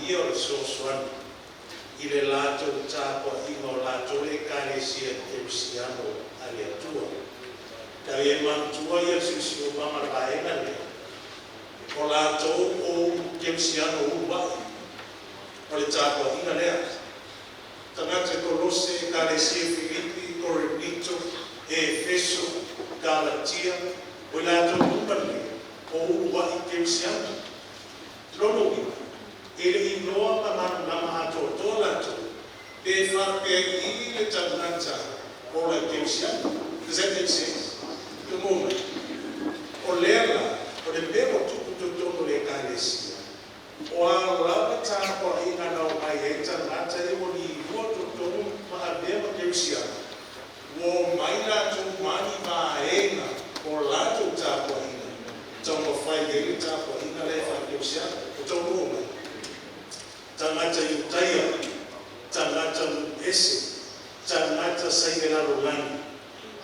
ia o le soasoani i le latou tapuaʻiga o latou le ekalesia Kerusiano a le atua tau e mamatua ia le siʻosiʻomaga le vaega lea o latou ou Kerusiano uluaʻi o le tapuaʻiga lea tagata Kolose ekalesia Filipi Korinito Efeso Galatia o latou uma lea o uluaʻi Kerusiano lono ia e le inoa manama atoatoa latou pe faapegi le tagata o le Kerusiano. Does that make sense? The moment o lea la o le mea o tuku totonu le ekalesia o alava tapuaʻiga na o mai ai tagata e o liua totonu ma avea ma Kerusiano ua mai latou mani vaega o latou tapuaʻiga taumafai ai le tapuaʻiga le faakeusiano o taunua mai tagata iutaia tagata ese tagata saivelalolagi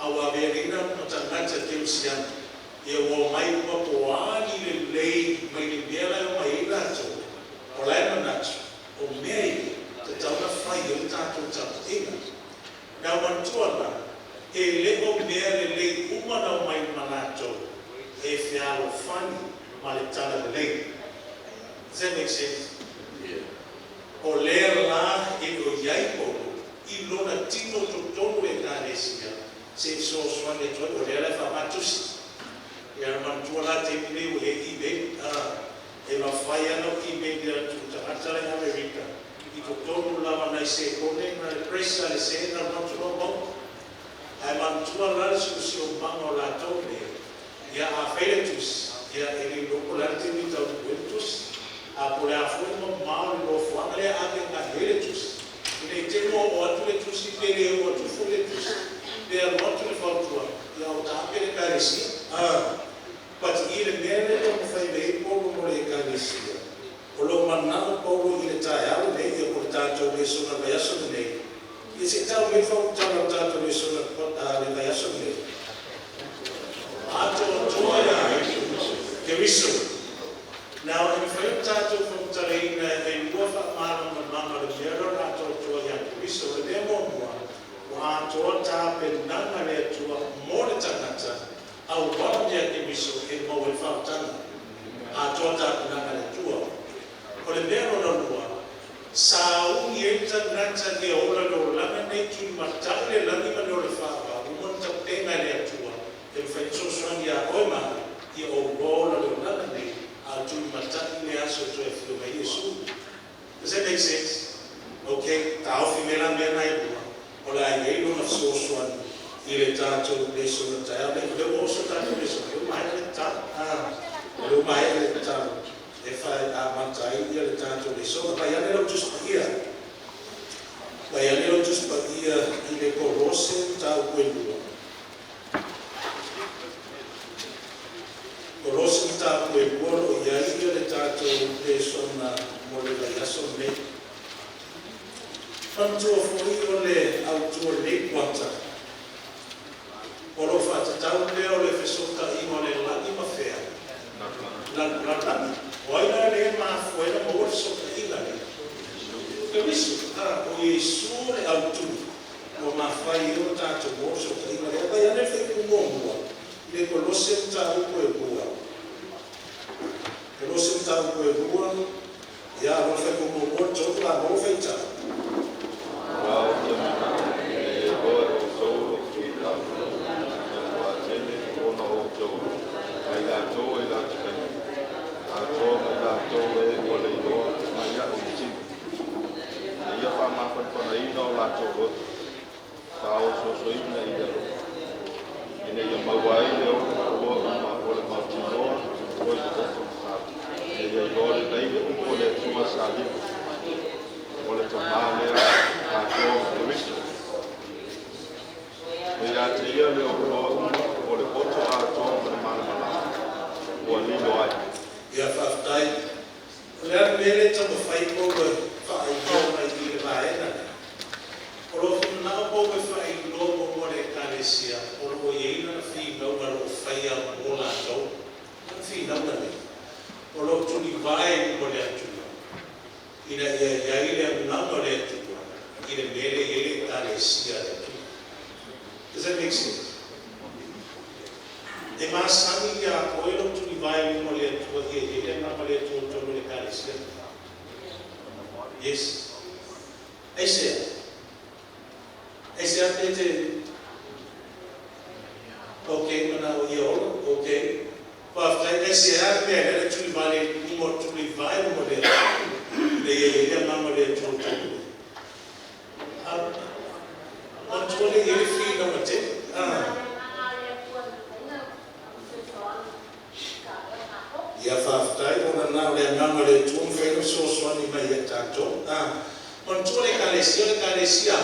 auaveaina ma tagata Kerusiano ia ua mai ua poani lelei mai le mea lai o mai ai latou o lae manatu o mea ia tatauna fai ai le tatou tapuaʻiga na manatua la e leo mea lelei uma na o mai ma latou e fealofani ma le tala lelei. Does that make sense? O lea la e o iai polo i lona tino totonu ekalesia se soasoani atoai o lea le faamatusi ia manatua la te leu e ibe e mafai ana o ibe ia tagata le Amerika i totonu lava nai se kone na le presa le se na matulomo ai manatua la le siʻosiʻomaga o latou lea ia afeiletus ia e le loko la le temi tautuetus a po le afoi mamao le lofoaga lea ave gahe letus i le temo o atu letus i pele o atu fo letus pe aloatu le fautua ia o tape le ekalesia but i le mea le tamafai lei polo mo le ekalesia o lo manao polo i le taeao nei ia po le tatou le sona vaiaso lenei ia se tau le fautala o tatou le sona le vaiaso lenei atoatoa ia Keriso. Now, in fact, tatou fautalaina e lua faamalama le mea lona atoatoa ia Keriso le mea momoa ua atoa tapenaga le atua mo le tagata auala mea Keriso e mau le fautala atoa tapenaga le atua o le mea lona lua sauni ai tagata e ola le olaga nei tuli matai le lagi ma le o le faapauma tapega le atua e faisosoani a oe maga ia o rola le olaga nei a tuli matai le aso toe fio mai Iesu. Does that make sense? Okay, taofi me la mea nai lua o la iai lona soasoani i le tatou le sona taeao le oso tatou le sona le mai le tala le mai le tala e fai a matai ia le tatou le sona vai ane lau tuspaia vai ane lau tuspaia i le Kolose tau kuelua Kolose tau kuelua lo iai ia le tatou le sona mo le vaiaso nei Fantua foi o le autua nei kuata o lo faatatau lea o le fesootaʻiga o le lagi mafea lalani o ai la le mafuena ma ua le fesootaʻiga lea Keriso o Iesu le autui ua mafai o tatou mo fesootaʻiga lea vai ane faikumoamua i le Kolose mataupu e lua Kolose mataupu e lua ia aloa faikumoamua le tolu lagolo faitau ia faafetai o le ana mea le tamafai pou e faailoa mai i le vaega o loo finanaʻo pou e faailoa momoa le ekalesia o loo iai lana finauga loo faia mo latou lana finauga lei o loo tulivae mo le atua ina ia ile ngamo le tu ina mele ile kale sia le tu. Does that make sense? E masani ya koelo tu vai mo le tu ile ngamo le tu to le kale sia. Yes. I said tete okay mana yo okay. But I said me tu vai mo tu vai mo le le ngamo le tu to. Actually, ele fica no tempo. E a faftai, ona não le ngama le tu feno so swani mai tanto. Controle calesia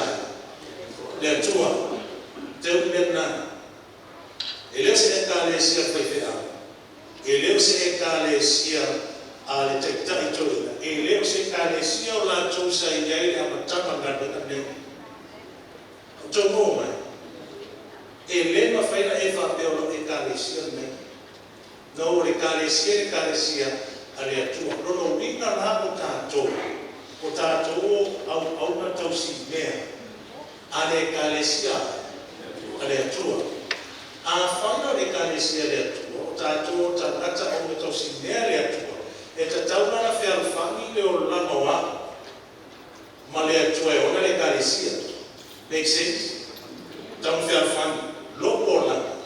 le tua. Teu menna. Ele se calesia fefea. Ele se calesia ale tekta itoina. Ele se calesia la tu sa ia ile amatama ngada ne. Tomo mai. Ele ma faina e fa pelo e calesia me. No le calesia ale tua. No vinga na o tato. O tato au na tau si mea. Ale calesia ale tua. A faina le calesia ale tua. O tato tangata au na tau si mea ale tua. E ta tau na fe al famile o lama wa. Ma le tua e ona le calesia. Make sense? Tão ferfando, logo lá,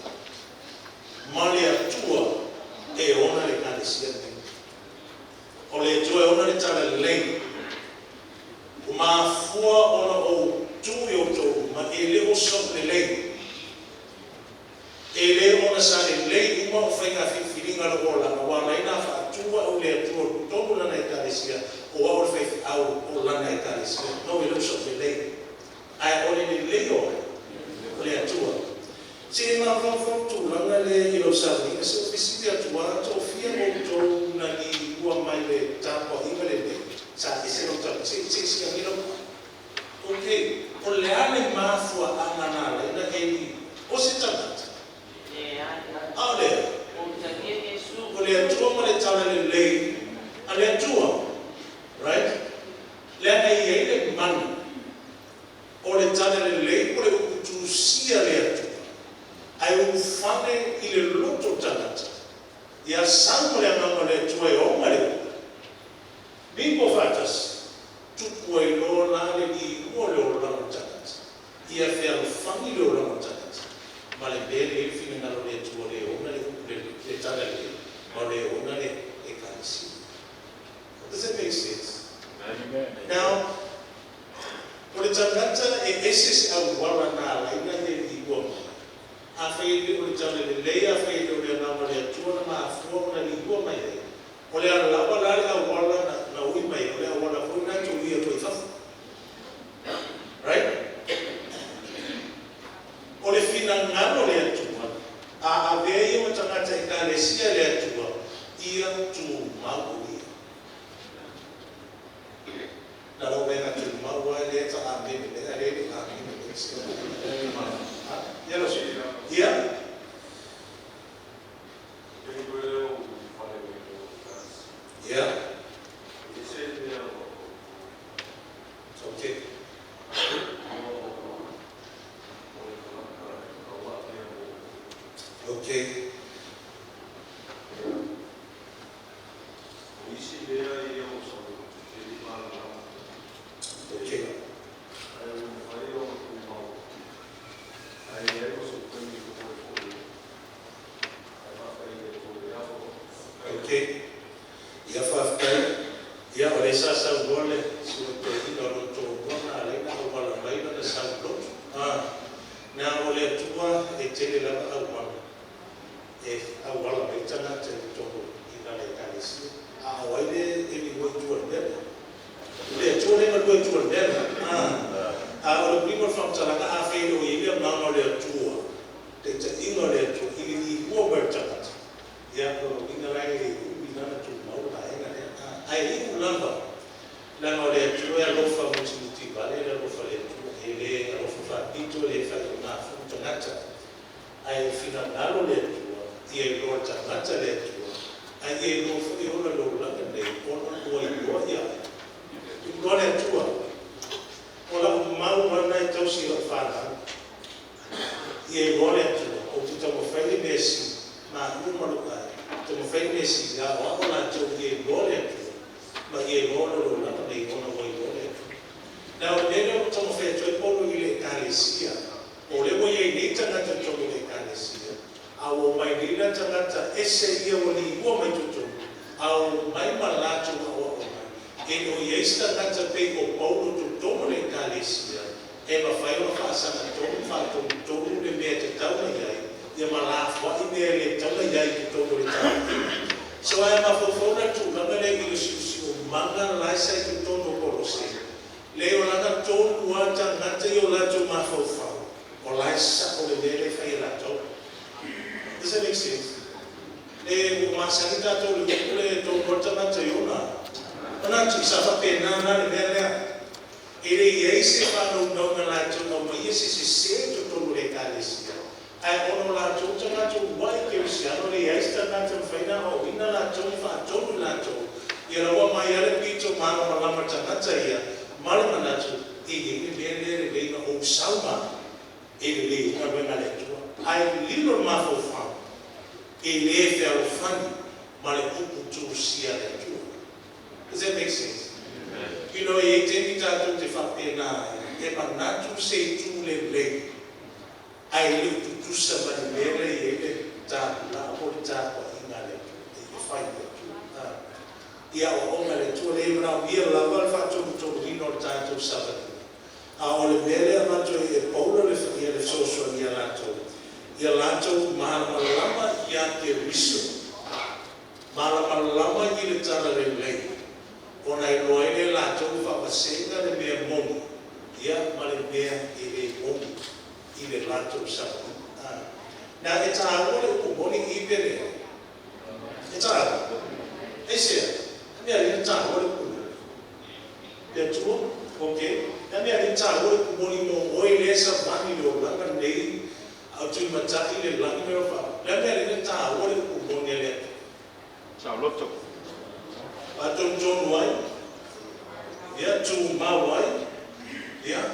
malia tua e ona le calesia. O le tua e ona le tala lei. Uma fua ona o tu e o tu, ma ele o so le lei. Ele ona sa le lei uma o fainga filinga lo ola, ma wa mai na fa tua o le tua todo na calesia, o ao fe au o la na calesia. No ele o so le lei. Ai ole le leo ole atua se ma fa tu langa le ilo sabi se ofisi atua to fia mo to na ni ua mai le tapo ingale sa ese no ta se ngino okay ole ale ma fu anana le na e o se tata ale ole atua mo le tala le le ale atua right le ai le man o le tana le lei, o le utusia le atu. Ai ufane i le loto tanata. Ia sango le amama le tua e oma le. Bimbo fatas, tupu e lo nane i ua le o lama tanata. Ia fea le fangi le o lama tanata. Ma le bere e fine nalo le tua le oma le tana le. Ma le ona le e kanisi. Does that make sense? Now, o le tangata e ese au wala na la ina le igua. A fei o le tangata le leia fei o le nama le atua na ma afua na le igua mai le. O le ala lapa lari au wala na ui mai, o le au wala fui na tu ia toi fafu. Right? O le fina ngano le atua, a vei o tangata e ka le sia le atua, ia tu mau ia. Na lo venga tu mau le ta a me le a me ya lo sé ya okay okay si o whānau. I e ngore atu, o tu tamu whaile mea si, ma umaru kai, tamu whaile mea si, a o ako la tau i e ngore atu, ma i e ngore lo lana nei ngona o i ngore atu. Nā o nene o tamu whaile toi polo i le kālesia, o le mo i nei tangata tono le kālesia, a o mai nina tangata ese ia o ni ua mai tutu, a o mai malatu a o mai. E o iei tangata pe o paulo tu tono le kālesia, e ma whai o whaasana tonu whātonu tonu le mea te tauna iai, ia ma la whai mea le tauna iai te tonu le tauna. So ai ma whawhona tu langa le i si o manga laisa i te tonu korose. Le o langa tonu ata ngata i o lato ma whawhau, o laisa o le mea le whai lato. Does that make sense? Le o masangita tonu le tonu korta ngata i ona. Ana tu sa whapena na le mea lea. Ele iei se whanau naunga la tau nau mai ese se to tonu le kālesia. Ai ono la tau tanga tau wai ke usiano le iei sta nga tau whaina o ina la tau wha tonu la tau. Ia rawa mai ale pito mana malama tangata ia, malama la tau, e iei mea le leina o sauma, e le ina wenga le tua. Ai lilo mafo whau, e le e whiao whani, ma le upu tu sia le tua. Does that make sense? You know, e teni tātou te whapena, e manatu se tū le lei. Ai leu tutusa mani mele i ele tātou la apori tātua inga le tu, e whai le tu. Ia o onga le tu, le imana o ia lava le whātou tō rino le tātou sabatu. A o le mele a mato e paula le whakia le sosua ia lātou. Ia lātou mahama lama ia te riso. Mahama lama i le tāna le lei. Ona i loa ele la tau whapasenga le mea moni. Ia ma le mea e le moni. I le la tau sabu. Nā e tā awa le uku moni i pere. E tā awa. E sea. Nā mea le tā awa le uku moni. Pea tua. Ok. Nā mea le tā awa le uku moni mo oi le sa mani lo langa nei. Au tui mataki le langi mea wha. Nā mea le tā awa le uku moni le. Sao loto. Atom John White, yeah, to my wife, yeah.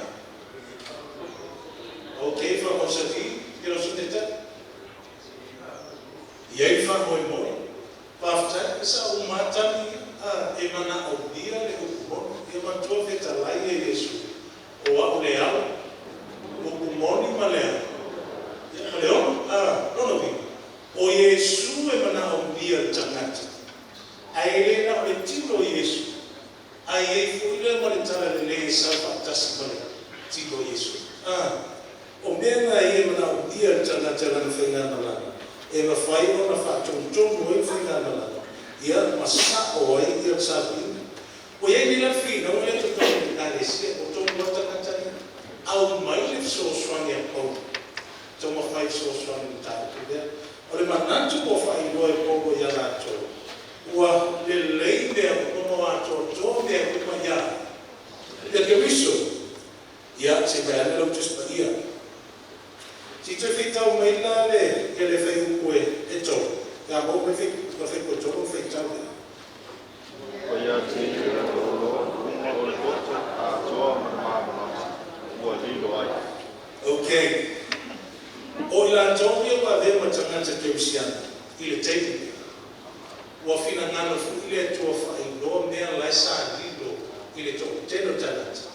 Okay, from Osati, you know, so that, yeah, from Moy, after so Matani, Emana Odia, Emato Vetalai, Yesu, or Leal, Moni Malea, Leon, none of you, or Yesu, Emana Odia Tanat. Ai le na o tilo Yesu. Ai e fuile mo le tala le sa fatasi mo tilo Yesu. O mena e mana o dia tana tana whenga na lana. E ma whai o na whātou tōnu e whenga na lana. Ia masa o ai ia sabi. O e ni la whina o le to tōnu te kālesia o tōnu wata katani. Au mai le soswangi a pau. Tō ma whai soswangi ni tātu dea. O le manatu mo whai loe pōko ia lātou. Ua le lei mea kono ato tō mea kuma ia. Ia ke riso. Ia se mea le lau tispa ia. Si te whitau mai la le, ia le whai uko e tō. Ia mō me whai ko tō, whai tau le. O ia te ira o le koto a toa mana ua lilo ai. Okay. O ila tōngia wa vewa tangata te usiana. I le teiti. Ua whina ngana fu ile tua whai loa mea laisa lilo i le tō teno tanata.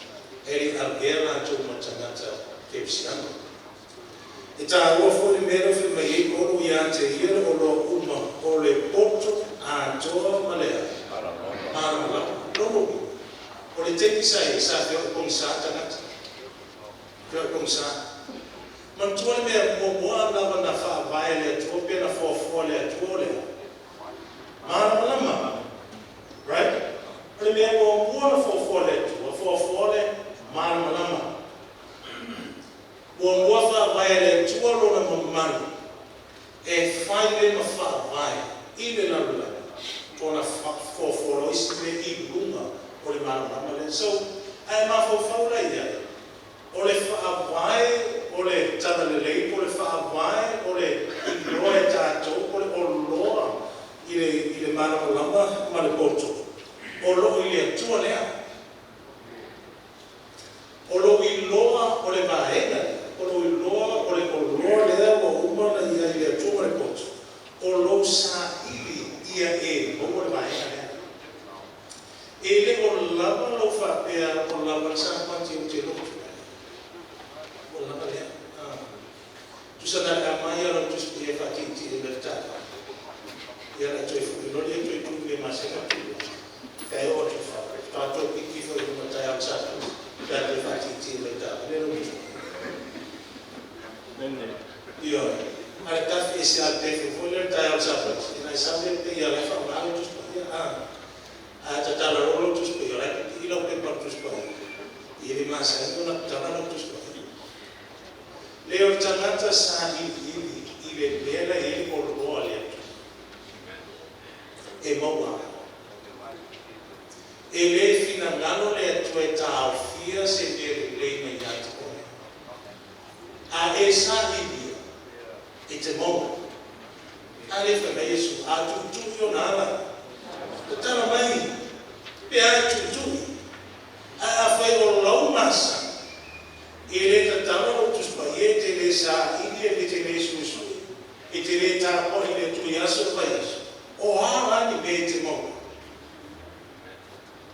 Eri algera tō matangata te usiana. E tā ua fu le mera whi mai e koro i a te hira o lo uma o le poto a toa malea. Marala. Nono. O le teki sai sa whio kong sa tanata. Whio kong sa. Mantua mea moa lava na wha vai le tua pena fōfua le tua lea. Marama, right? Le mea o mua fōfole tu, fōfole marama. O mua wha vai le tua lona mamani. E whai le ma wha vai, i le narula. Tōna fōfolo isi me i runga o le marama le. So, ai ma fōfaura i ai. O le wha vai, o le tana le lei, o le wha vai, o le i loa e tātou, o le o loa. I le marama lama ma le poto. O lo i le atua lea. O lo i loa o le lava lo fa pe o lava sa pa ti o te lo o lava le tu sa da mai ora tu spi fa ti libertà ya la tu fu no le tu le ma se ka tu kai o tu fa ta to ki fo no ta ya sa da te fa ti libertà le lo Bene. io al caffè si al te fu le ta ya sa ina sa le te ya la fa ma tu spi tata la rolo tu spi ora ki lo pe pa tu spi ili ma sa no ta la tu spi Leo tangata sa ile bela ele por olha e moa ele finangano le tueta ofia se de le imediato a esa ile e te moa ale fa Yesu a tu yo nada tana mai pe a tu a fa o lo masa ele tatalo tu spaiete le sa ile le te Yesu e te le ta po ile tu yaso paias o ala ni bete mo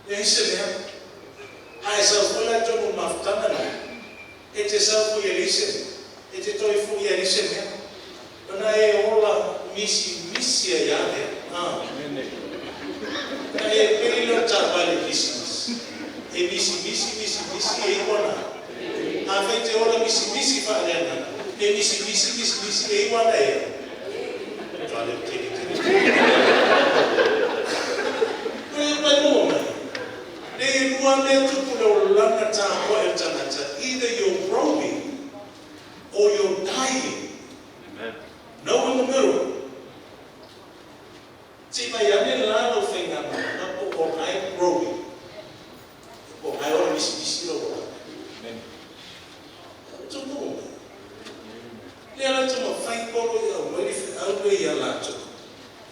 esse mesmo a essa folha de uma maftana e te sa fu elise e te toi fu elise mesmo na e ola misia ya ne na e pelo trabalho misi e misi e iguana avete ora misi falena e misi e iguana e vale either you're growing or you're dying. Amen. No in the middle. See, my young lado thing I'm growing. Or I always see Amen. to know. Yala to my fight ball, wait for outway Yalato.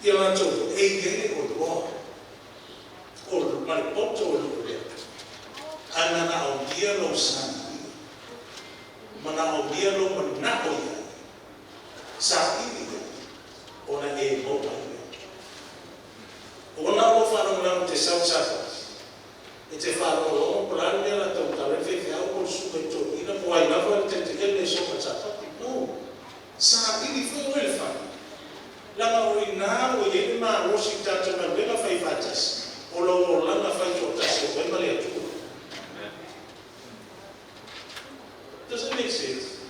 Yalato, a gay or law. Or my bottle or Anana au dialo san. Mana au dialo manako ya. Sa ini ona e moa. Ona o faro na te sau sapas. E te faro o plan de la tau tau fe fe au su e to ina po ai na fo te ele so sapas. No. Sa ini fo el fa. La ma o ina o ye ma o si ta ta na bela fai fatas. O lo la na fai to ta se o ma le tu. Does it make sense?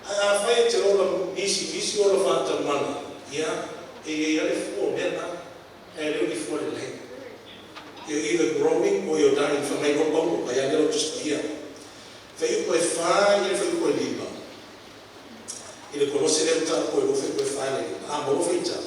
A fai te rola misi o lo fanta mana. Ya, e ele fu mena, ele fu le. You're either growing or you're dying from my own by a little just here. Fai ko fa, ele fai ko liba. Ele conosce le ta ko lo fai ko fa le. Ah, mo fai ta.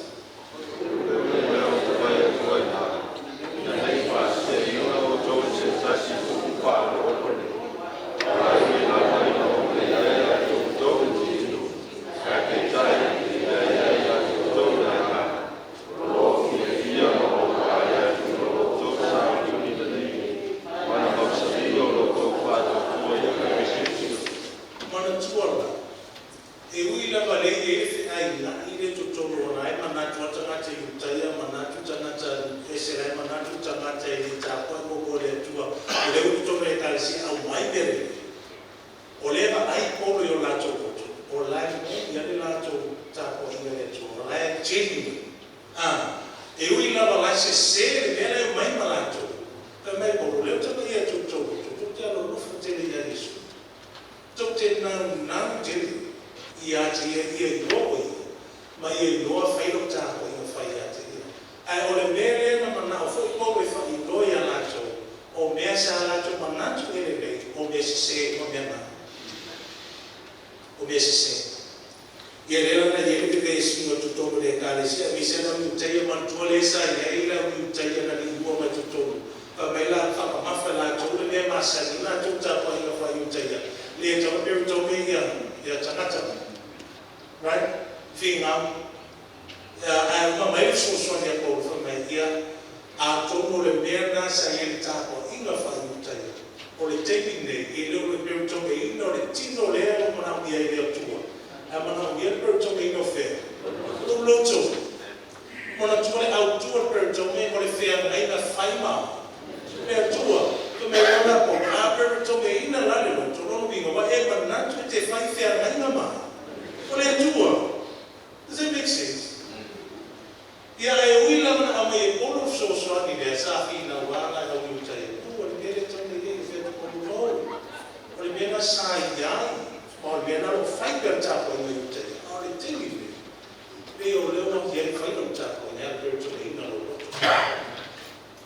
tome o le fea ngai na whaima. Me atua, to me wana po apere to me ina lale lo, to rono bingo, wa e manatu te whai fea ngai na mai. O le atua. Does that make sense? Ia e ui lama na ama e olo so soani lea sa fina wala e ui utai. O le mele tome e fea te konu mau. O le mena sa iai. O le mena lo whai pia tapo e ui utai. O le tingi le. Le o leo na kia whai lo tapo e nea pia tome ina lo loto.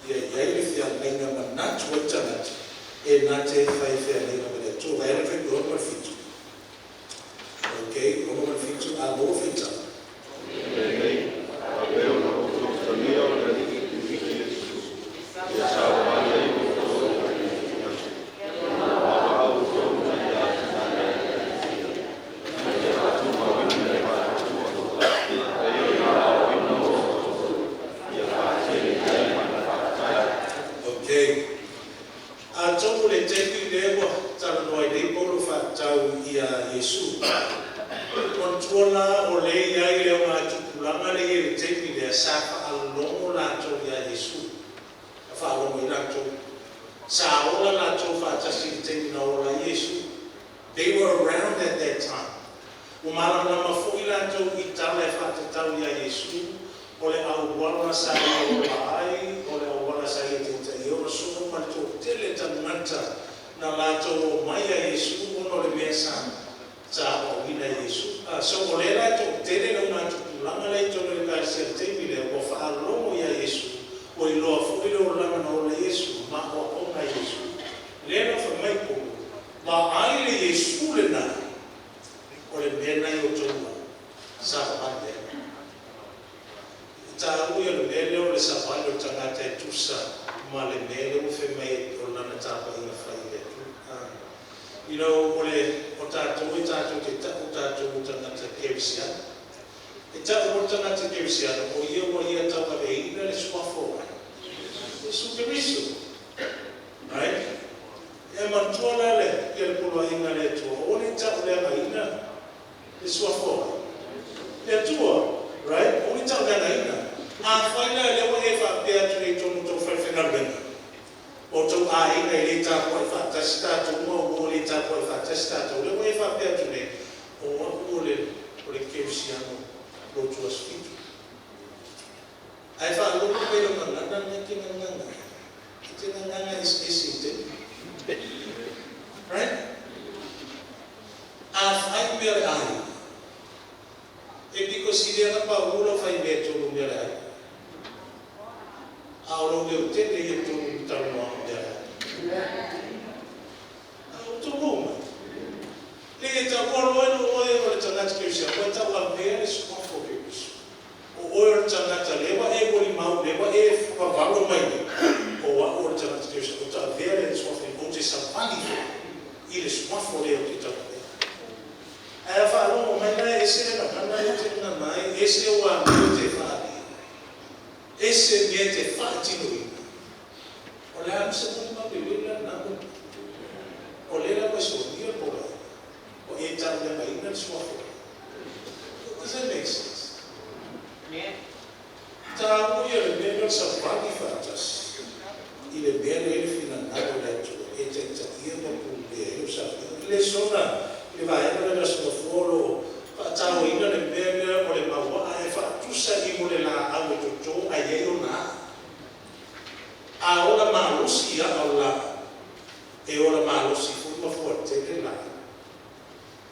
Ia iai le fea nenga manatu o tanata. E nā te whai fea nenga me le tō. Vai ana whai kuro fitu. Okay, kuro fitu a mo fita. They were around at that time. Umala nama fuila to itale fatatau ya Yesu. Ole au wala sa o ai, ole au wala sa te te o so ma to tele tananta na la to mai ya Yesu ono le mesa sa o ina Yesu. So ole la to tele no ma to langa le to le ka se te bile o fa lo ya Yesu. O lo fuila o langa no le Yesu ma o na Yesu. Le no fa mai ko ma ai le Yesu le na o le mena i o tōna sa pande. Ta ui o le mele o le sa pande o tangata e tusa ma le mele o fe mai o lana tapa i a whai le tu. You know, o tātou te tapu tātou o tangata kerisiana. E tapu o tangata kerisiana o ia tau ka e ina le swafo. E sukeriso. Right? E mantua le, ia le pulua inga le tua. O le tau le anga ina, le swafo. Le tua, right? O le tau le anga ina. A whaina le wa e whapea tu le tonu tau whaiwhenga renga. O tau a inga i le tāpua e whatasi tātou, o le tāpua e whatasi tātou. Le wa e whapea tu le, o le kerisiano, lo tua spitu. Ai whaaloko pelo ngangana, ne ke ngangana. Te ngangana is te. Right? Ai mere ai. E dico si dia pa uno fai metto lo mere ai. A lo che te ne tu tamo mere. Tu come? Le ta por o le tanga che sia, o ta va bene su quanto che o tanga ta leva e o limau leva e fa valo mai. O tanga che sia, o ta bene su quanto che sa pani. Il swafo leo ki tau. Ai whaalo, mai nai ese na mana i te na mai, ese wa mio te whaari. Ese mie te whaatino ina. O lea misa muni ma pewela na muni. O lea kwa so nia pora. O e tau lea mai ina swafo. Does that make sense? Yeah. Tā ui le mea sa whaki whaatas. I le mea le fina naro le tu. E te ia mo le sona le vai na so foro pa tau ina le mele o le maua e fa tusa i mo le la a mo to a ye ona a ora malusi a ola e ora malusi fu mo forte le la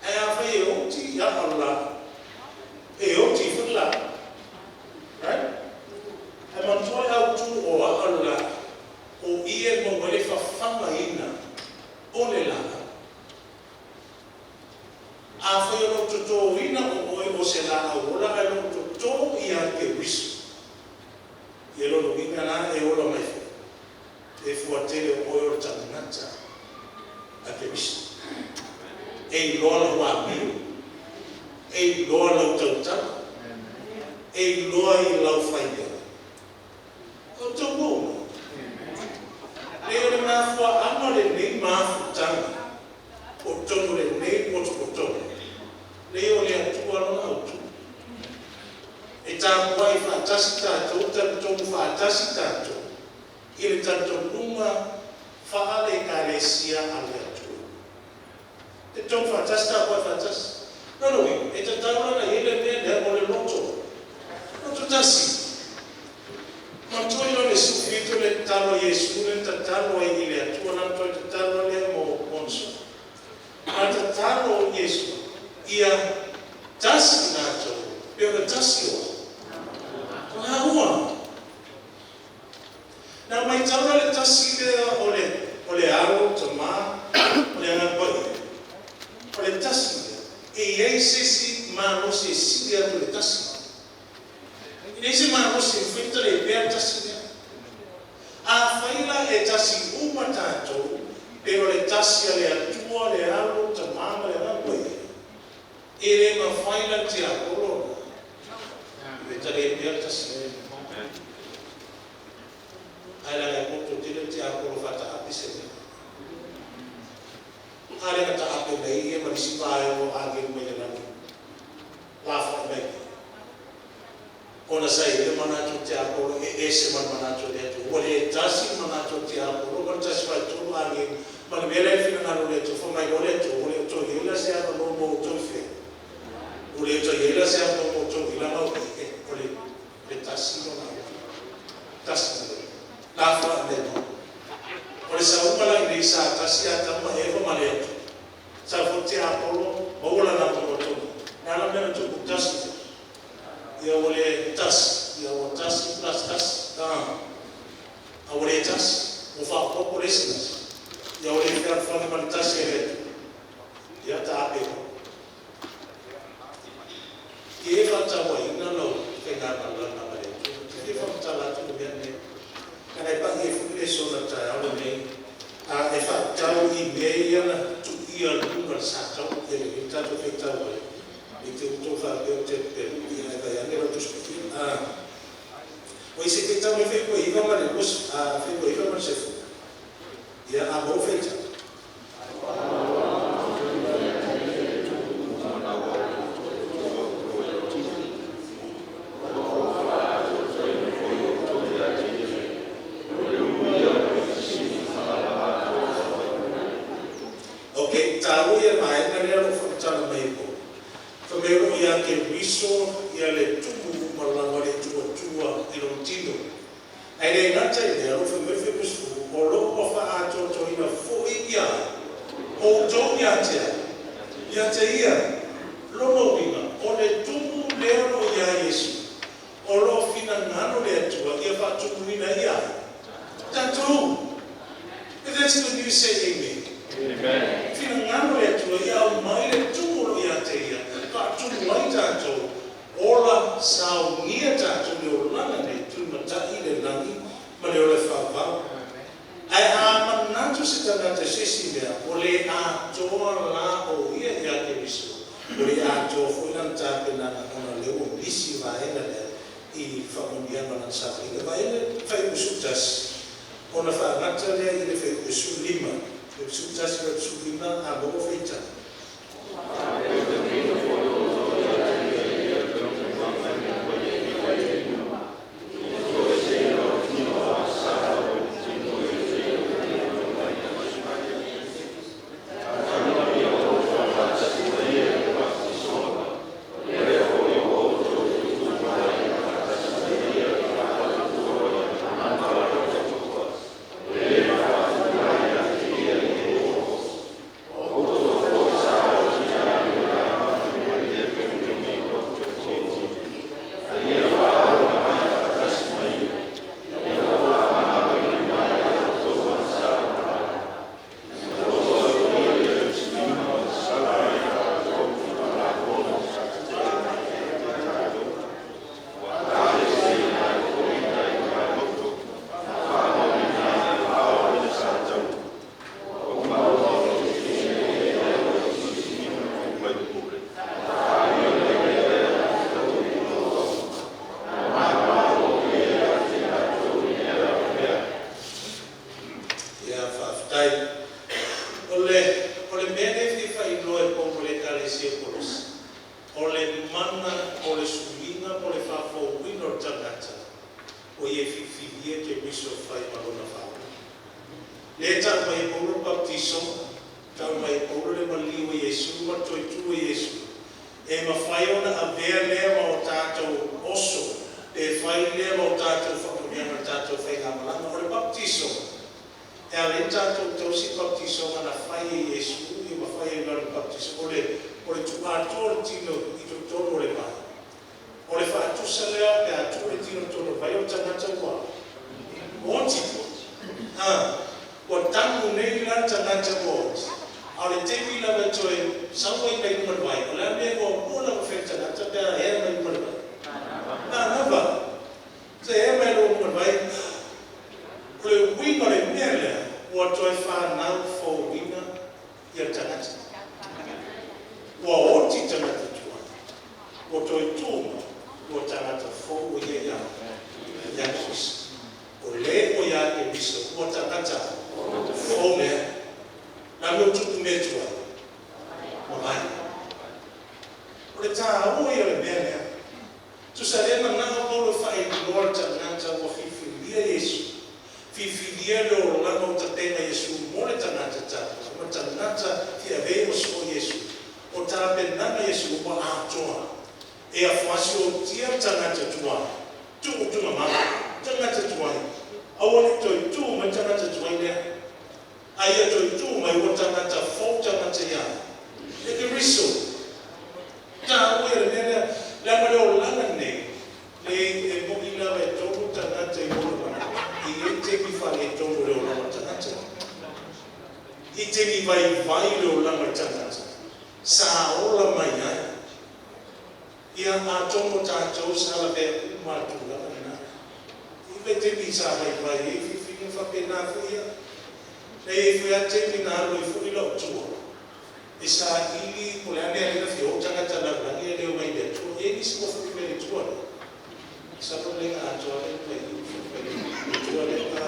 e a fa e o ti a ola e o ti fu la right e ma to a tu o a ola o ie mo le fa fama ina o le la a foi o toto ina o se la ora e o toto i a ke riso e lo vinga la e o lo mai e fu a tele o o tanata a ke riso e lo la wa mi e lo la tota e lo i la fai o to mo e o na fu a no le ni ma fu tanga o tono le nei o to leo le atua no auto e tāpua I whaatasi tātou, tātou whaatasi tātou. I le tātou runga whaale kāresia ale atua. Te tō whaatasi tāpua whaatasi. No, e te taura na hele mea o le loto. Loto tasi. Matoi o le sufito le talo Yesu, le tatalo e ile atua, na toi te talo le mo onso. Ma te talo Yesu, ia tasi nato, peo le tasi o. Nga ua. Na mai taura le tasi lea o le aro, ta maa, o le angapai. O le tasi lea. E iei sesi maa se sili atu le tasi. I se maa se whita le pea tasi lea. A whaila e tasi uma tātou, pero le tasi a le atua, le aro, ta maa, le angapai. E le ma whaila te a korona. Veta le pea tasi. Ai la e koto tira te a koro whata api se lea. Ai la ta api mei e marisi pae o age mei e nani. Lafa mei. Ona sai le manato te a koro e se man manato le atu. O le tasi manato te a koro, man tasi vai tolu age. Man vele e fina naro le tu, fo mai o le tu, o le to hila se a no mo to fe. O le to hila se a no mo to hila no o le tasi no na. Tasi no. Lafa le no. O le sa upala i sa tasi a tama e fo male. Sa fo te a koro, o la na mo to. Na la mena tu tasi. Ia o le tasi, ia o tasi plus tasi. A o le tasi, o fa o le sinas. Ia o le fea fana ma le tasi e retu. Ia ta ape ko. Ki e fata wa ina lau, ke nga malana ma le tu. Ki e fata la tu mea ne. Kana e pa i e fukile so na ta au nei. A e fata i mea iana tu ia lunga sa tau. E le tato fe tau ai. I te uto fa peo te peo. I e kai ane roto skuti. O i se te tau e fe ko iwa ma le us. Fe ko iwa ma se fu. Ia a mo fe tau. o le mana, o le sulinga, o le whafo wino tangata, o ye whiwhiwia ke wiso whai marona whao. Le tau mai polo baptiso, tau mai polo le maliwa Yesu, ma toi tua Yesu. E ma whai ona a vea lea ma o tātou oso, e whai lea ma o tātou whakunianga tātou whai ngamalanga, o le baptiso. E a le tātou tausi baptiso, ma na whai e Yesu, e ma whai e ngana baptiso, o le tuātua le tino i to tono le mai. O le whaatusa lea, pe a tu le tino tono vai o tangata ua. Monti. O tangu nei la tangata ua. A le tewi la me toi, sawa i mai umar vai. O le mea o mula mo whek tangata, pe a ea mai umar vai. Nava. Te ea mai lo umar vai. O le winga le mea lea, o toi whanau fo winga i a tangata. Ua oti tangata tua. O toi tūma, o tangata fo o ia ia. Iakus. O le o ia e miso, o tangata fo mea. Na meu tuku mea tua. O mai. O le tā o ia le mea mea. Tu sa lena nanga polo whae lor tangata o whiwhiria Yesu. Whiwhiria le o langa o tatenga Yesu mo le tangata tātua. O tangata ki a veo so Yesu. O tāpe nanga Yesu o atoa. E a whasi o tia tangata tua. Tu o tunga mama. Tangata tua. Awane toi tu ma tangata tua nea. Aia toi tu mai o tangata fau tangata ia. E ke riso. Tā ue le nea. Lea mare o langa nei. Le e moki lawa e tonu tangata i moro mana. I e te mi whare e tonu leo lama tangata. I te mi vai leo lama tangata. Sa ola mai ai. Ia a tomo tātou sa la vea umatula na. I me te mi sa vai e whiwhini whapena whia. E whia te mi nā roi whui lau tua. E sa ili ko le ane arina whio tangata na rangi e leo mai lea tua. E nisi mo whui mele tua. Sa po lenga a tua le mai i tua le ka.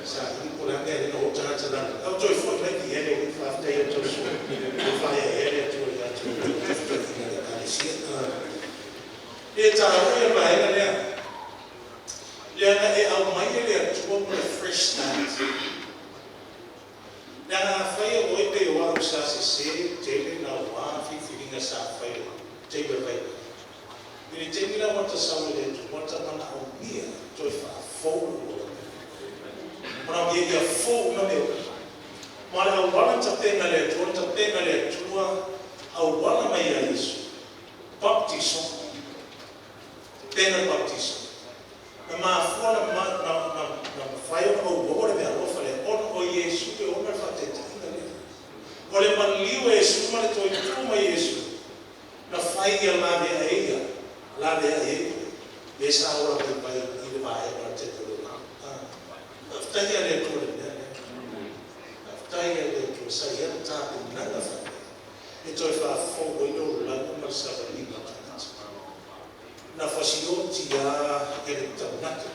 Sa ili ko le ane arina o tangata na rangi. Au toi whui mai ki ene i whaftai a tau sua. E whai a ene a tua i a tua. E tā ui a maenga lea. Leana e au mai e lea tua mo le fresh start. Leana a whaia oi pe o au sa se tele na wā whiwhiringa sa whaia. Teiba vai. Ili temi la wata sawe le tu wata mana au mia toi wha fōu. Mana mia ia fōu na mea. Ma le au wana tapenga le tua, tapenga le tua, au wana mai a Yesu. Baptiso. Pena baptiso. Na maafua na whaio au ore mea rofa le ono o Yesu pe ona whateta ina le. O le manliu e Yesu ma le toi tuma Yesu. Na whaia la mea eia. La mea eia. E sa ora mai pai i le vae ma te tolo na. Aftaia le tole mea le. Aftaia le tole sa ia tāpe nanga whaia. E toi wha fongo i no langa ma sa waliga tāta. Na whasio tia e le taunata.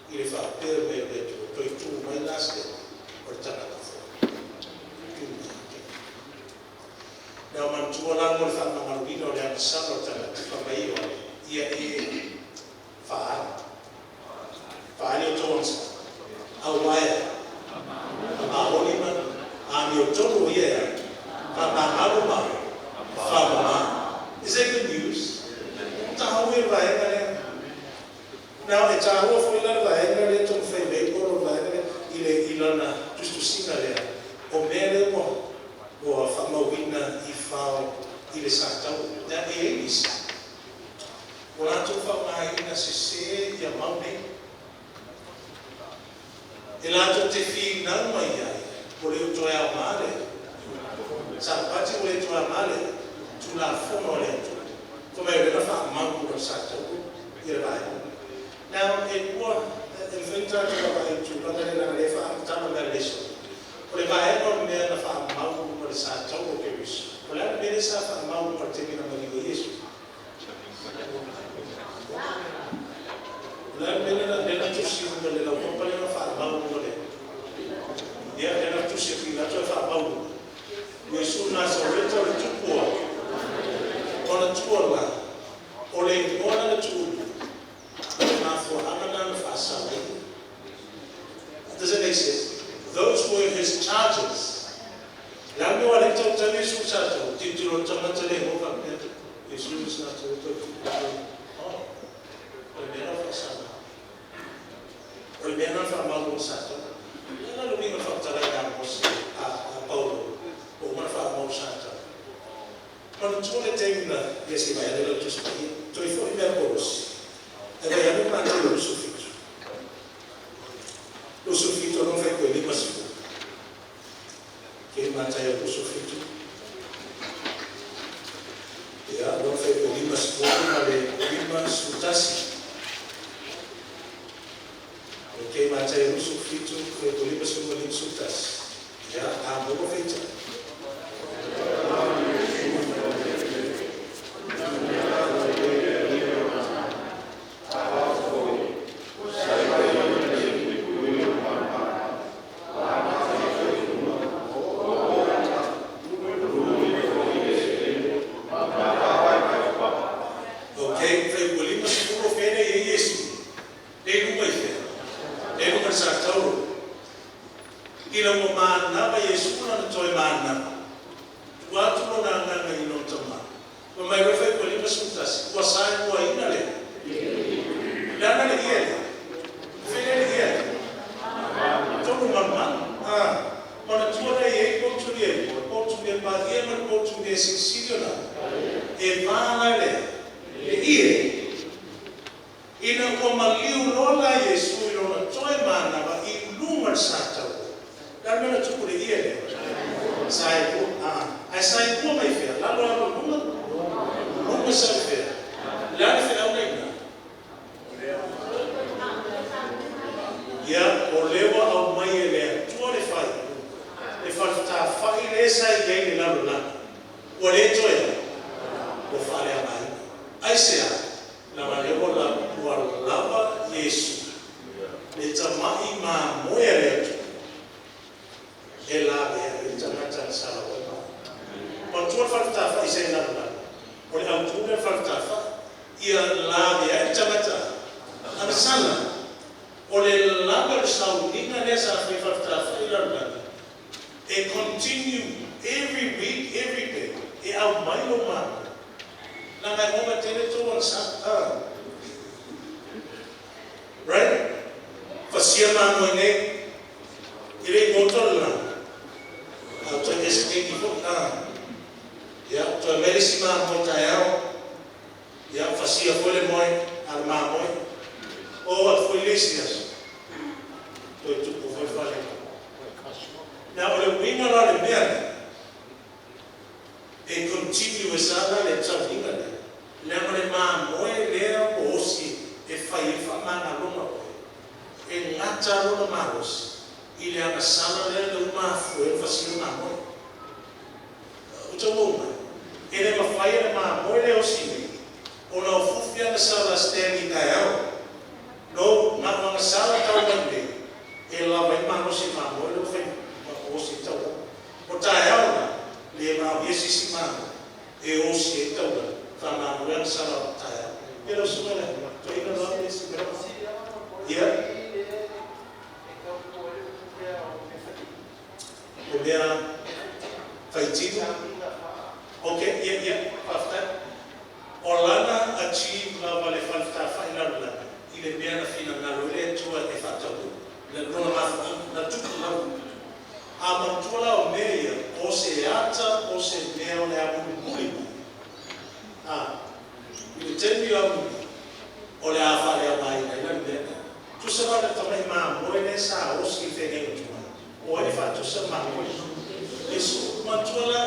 I le wha pere me le tō. Toi tū mai laste o le tanaka wha. Tū mai. Nau mantua la mo le wha mamarugina o le ana sana o tanaka. Wha mai o le. Ia e whaara. Whaari o tōnsa. Au waia. A olima. A mi o tonu ia. Is that good news? Now it's a whole for the to fame or ilana just to sing there. O mere or fama winner if found il santa that is. Well, I took out my in a se ya mami. Elato te fi nan mai ai. Voleu toia male. Sapati voleu toia male. Tu la fono le. Come era fa manco per sato. Now it was il finta che vai tu la della le fa tanto da leso. Poi vai non me la fa manco per sato o che vis. Poi la me sa fa manco per te che non mi Gesù. La me la della tu si della compagnia la fa manco le. Dia della tu si la tu fa manco. Gesù na sorrento tu può. O le ngona le tu. Na for amana fa salai. Does it make sense? Those were his charges. Lambe wa le tau tani su charge. Titiro tama tale mo ka pete. Jesus na tu tu. Oh. O mena fa sana. O mena fa malu sato. Ela lo vinga fa tala ya mos a Paulo. O ma fa mo sato. Quando tu le termina esse vai dela tu sai. Tu foi mercolos. E vai a non andare lo soffitto. Lo soffitto non fai quelli ma si può. Che mangia lo soffitto. Ja, non fai quelli ma si può, ma le prima sfruttassi. Perché mangia lo soffitto, fai quelli ma si può sfruttassi. Ja, amo lo fai già.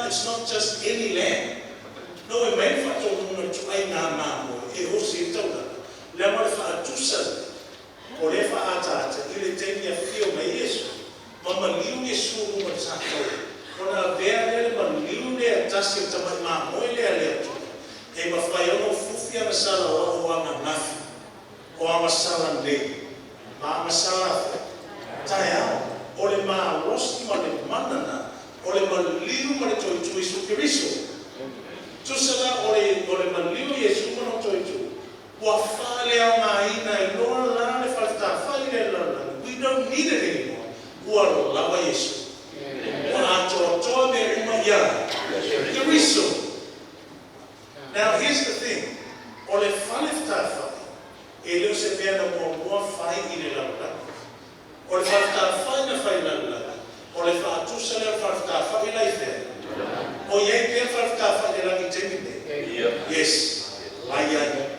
It's not just any land. No, we may have to lema le whaatusa o le whaatata I le teni a whio mai Yesu. Ma maliu Yesu ruma le tātou. Kona vea le maliu le a tasi o tamai maa moe le a le atu. E ma whaiano fufi ana sala o anga nafi. O anga sala nei. Ma anga sala tai ao. O le maa rosti ma le manana. O le maliu ma le toi tui su kiriso. Tusala ole malio Yesu mono toitu. Wa fale a maina e loa lana le falta fale lana. We don't need it anymore. Ua lawa Yesu. Wa ato me umaya. The reason. Now here's the thing. Ole fale fta ele se pena mo fai ile lana. Ole falta fai na fai lana. Ole fa tusala falta fai la ife. O ye pe falta fai la mitende. Yes. Laia